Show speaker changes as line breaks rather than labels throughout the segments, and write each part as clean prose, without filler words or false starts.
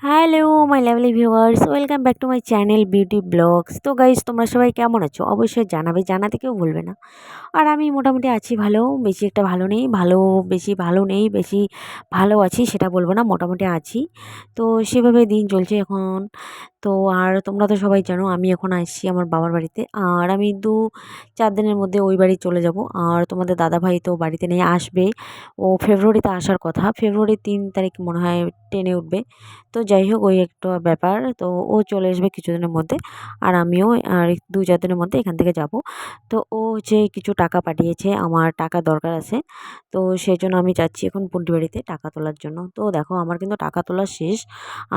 Hello my lovely viewers, welcome back to my channel beauty blogs. তো guys, তোমরা সবাই কেমন আছো? অবশ্যই জানাবে, জানাতে কেউ ভুলবে না। আর আমি মোটামুটি আছি ভালো, বেশি একটা ভালো নেই, বেশি ভালো নেই, বেশি ভালো আছি সেটা বলবো না, মোটামুটি আছি। তো সেভাবে দিন চলছে এখন। তো আর তোমরা তো সবাই জানো আমি এখন আসছি আমার বাবার বাড়িতে, আর আমি 2-4 দিনের মধ্যে ওই বাড়ি চলে যাব। আর তোমাদের দাদাভাই তো বাড়িতে নেই, আসবে। ও ফেব্রুয়ারিতে আসার কথা, ফেব্রুয়ারির 3 তারিখ মনে হয় ট্রেনে উঠবে। তো যাই হোক, ওই একটা ব্যাপার। তো ও চলে আসবে কিছুদিনের মধ্যে, আর আমিও আর 2-4 দিনের মধ্যে এখান থেকে যাব। তো ও যে কিছু টাকা পাঠিয়েছে, আমার টাকা দরকার আছে। তো সেই জন্য আমি যাচ্ছি এখন পুন্টি বাড়িতে টাকা তোলার জন্য। তো দেখো, আমার কিন্তু টাকা তোলা শেষ।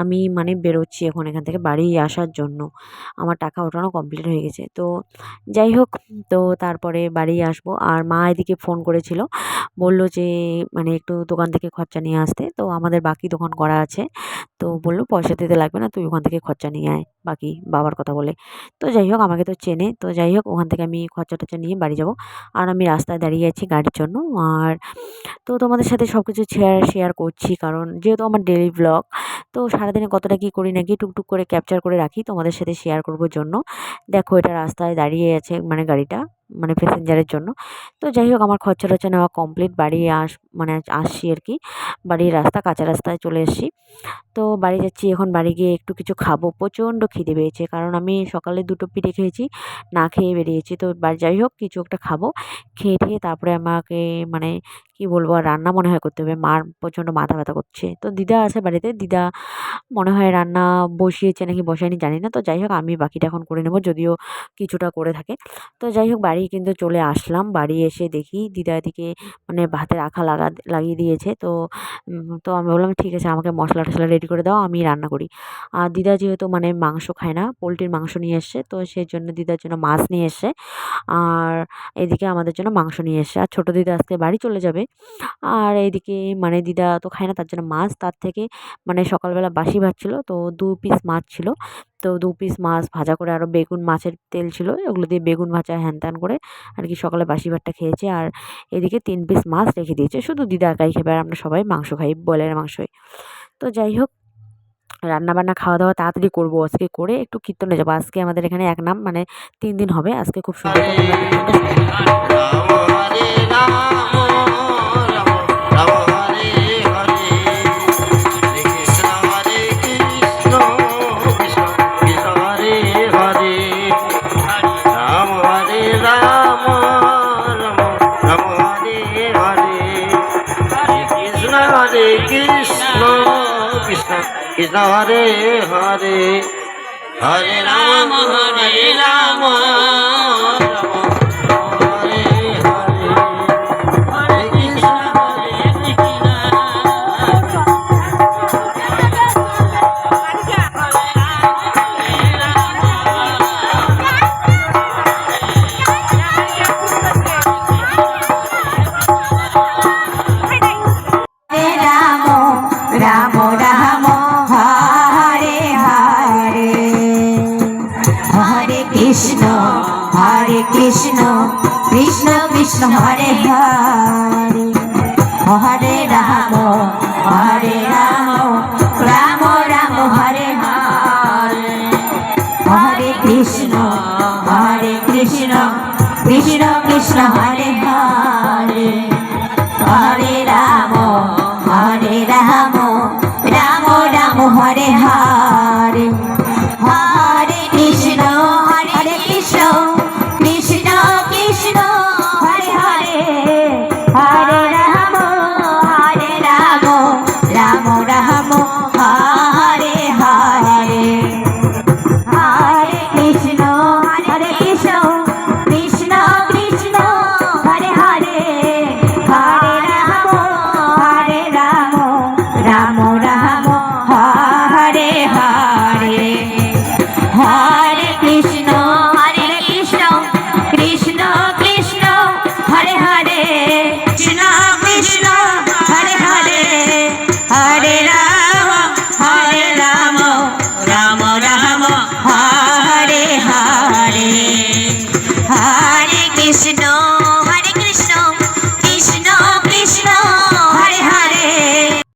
আমি মানে বেরোচ্ছি এখন এখান থেকে বাড়ি আসার জন্য। আমার টাকা ওঠানো কমপ্লিট হয়ে গেছে। তো যাই হোক, তো তারপরে বাড়ি আসবো। আর মা এদিকে ফোন করেছিল, বলল যে মানে একটু দোকান থেকে খরচা নিয়ে আসতে। তো আমাদের বাকি দোকান করা আছে। তো বলল পয়সা দিতে লাগবে না, তুই ওখান থেকে খরচা নিয়ে আয়, বাকি বাবার কথা বলে। তো যাই হোক, আমাকে তো চেনে। তো যাই হোক, ওখান থেকে আমি খরচা টরচা নিয়ে বাড়ি যাব। আর আমি রাস্তায় দাঁড়িয়ে আছি গাড়ির জন্য। আর তো তোমাদের সাথে সব কিছু শেয়ার করছি, কারণ যেহেতু আমার ডেইলি ব্লগ। তো সারাদিনে কতটা কী করি না কি টুকটুক করে ক্যাপচার করে রাখি তোমাদের সাথে শেয়ার করবার জন্য। দেখো, এটা রাস্তায় দাঁড়িয়ে আছে মানে গাড়িটা, মানে প্যাসেঞ্জারের জন্য। তো যাই হোক, আমার খরচা টরচা নেওয়া কমপ্লিট, বাড়ি মানে আসছি আর কি। বাড়ির রাস্তা, কাঁচা রাস্তায় চলে এসেছি। তো বাড়ি যাচ্ছি এখন, বাড়ি গিয়ে একটু কিছু খাবো, প্রচণ্ড খিদে পেয়েছে, কারণ আমি সকালে 2টো পিঠে খেয়েছি, না খেয়ে বেরিয়েছি। তো যাই হোক, কিছু একটা খাবো, খেয়ে টেয়ে তারপরে আমাকে মানে কি বলবো, আর রান্না মনে হয় করতে হবে। মার প্রচণ্ড মাথা ব্যথা করছে। তো দিদা আছে বাড়িতে, দিদা মনে হয় রান্না বসিয়েছে নাকি বসায়নি জানি না। তো যাই হোক, আমি বাকিটা এখন করে নেবো, যদিও কিছুটা করে থাকে। তো যাই হোক, বাড়ি কিন্তু চলে আসলাম। বাড়ি এসে দেখি দিদা এদিকে মানে ভাতের আঁখা লাগিয়ে দিয়েছে। তো আমি বললাম, ঠিক আছে, আমাকে মশলা টশলা রেডি করে দাও, আমি রান্না করি। আর দিদা যেহেতু মানে মাংস খায় না, পোলট্রির মাংস নিয়ে এসছে, তো সেই জন্য দিদার জন্য মাছ নিয়ে এসছে। আর এদিকে আমাদের জন্য মাংস নিয়ে এসছে। আর ছোটো দিদা আজকে বাড়ি চলে যাবে। আর এইদিকে মানে দিদা তো খায় না, তার জন্য মাছ, তার থেকে মানে সকালবেলা বাসি ভাত ছিল, তো 2 পিস মাছ ছিল। তো 2 পিস মাছ ভাজা করে, আরও বেগুন, মাছের তেল ছিল, ওগুলো দিয়ে বেগুন ভাজা হ্যান ত্যান করে আর কি সকালে বাসি ভাতটা খেয়েছে। আর এদিকে 3 পিস মাছ রেখে দিয়েছে, শুধু দিদা একাই খাবে, আর আমরা সবাই মাংস খাই, ব্রয়লারের মাংসই। তো যাই হোক, রান্নাবান্না খাওয়া দাওয়া তাড়াতাড়ি করবো আজকে, করে একটু কীর্তনে যাবো। আজকে আমাদের এখানে এক নাম মানে 3 দিন হবে আজকে, খুব সুন্দর। তো তোমরা কীর্তনটা শুনে নাও।
Hare Krishna, Krishna Krishna Hare Hare, Hare Rama Hare Rama, Rama Hare Hare, Hare Krishna Hare Krishna,
Ram Ram Hare Hare, হরে কৃষ্ণ কৃষ্ণ কৃষ্ণ হরে হরে, হরে রাম রাম রাম হরে হরে, হরে কৃষ্ণ কৃষ্ণ কৃষ্ণ হরে হরে, হরে রাম রাম রাম হরে হরে, হরে কৃষ্ণ কৃষ্ণ কৃষ্ণ হরে হরে, হরে রাম রাম রাম হরে হরে, হরে কৃষ্ণ কৃষ্ণ কৃষ্ণ হরে হরে, হরে রাম রাম রাম হরে হরে, হরে কৃষ্ণ কৃষ্ণ কৃষ্ণ হরে হরে, কৃষ্ণ কৃষ্ণ হরে হরে, হরে